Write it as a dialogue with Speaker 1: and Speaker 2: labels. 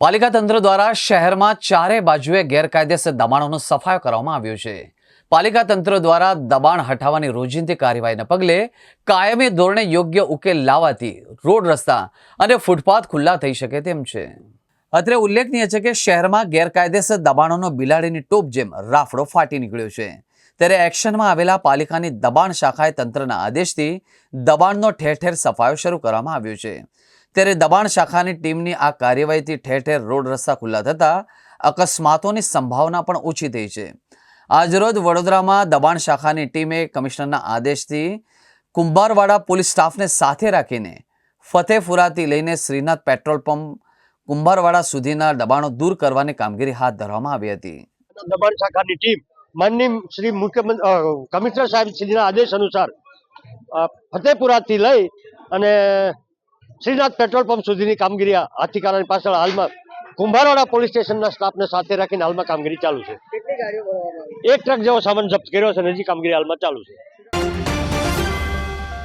Speaker 1: પાલિકા તંત્ર દ્વારા શહેરમાં ચારે બાજુએ ગેરકાયદેસર દબાણોનો સફાયો કરવામાં આવ્યો છે। પાલિકા તંત્ર દ્વારા દબાણ હટાવવાની રોજિંદી કાર્યવાહીના પગલે કાયમી ધોરણે યોગ્ય ઉકેલ લાવવાથી રોડ રસ્તા અને ફૂટપાથ ખુલ્લા થઈ શકે તેમ છે। અત્રે ઉલ્લેખનીય છે કે શહેરમાં ગેરકાયદેસર દબાણોનો બિલાડીની ટોપ જેમ રાફડો ફાટી નીકળ્યો છે। ત્યારે એક્શનમાં આવેલા પાલિકાની દબાણ શાખાએ તંત્રના આદેશથી દબાણનો ઠેર ઠેર સફાયો શરૂ કરવામાં આવ્યો છે। ત્યારે દબાણ શાખાની ટીમની આ કાર્યવાહીથી ઠેર ઠેર રોડ રસ્તા ખુલ્લા થતા અકસ્માતોની સંભાવના પણ ઓછી થઈ છે। આજરોજ વડોદરામાં દબાણ શાખાની ટીમે કમિશનરના આદેશથી કુંભારવાડા પોલીસ સ્ટાફને સાથે રાખીને ફતેપુરાથી લઈને શ્રીનાથ પેટ્રોલ પંપ કુંભારવાડા સુધીના દબાણો દૂર કરવાની કામગીરી હાથ ધરવામાં આવી હતી।
Speaker 2: દબાણ શાખાની ટીમ માનનીય શ્રી મુખ્યમંત્રી કમિશનર સાહેબ શ્રીના આદેશ અનુસાર ફતેપુરાથી લઈ અને શ્રીનાથ પેટ્રોલ પંપ સુધીની કામગીરી હાથી કારણની પાછળ હાલમાં કુંભારવાડા પોલીસ સ્ટેશનના સ્ટાફને સાથે રાખીને હાલમાં કામગીરી ચાલુ છે। એક ટ્રક જેવો સામાન જપ્ત કર્યો છે અને હજી કામગીરી હાલમાં ચાલુ છે।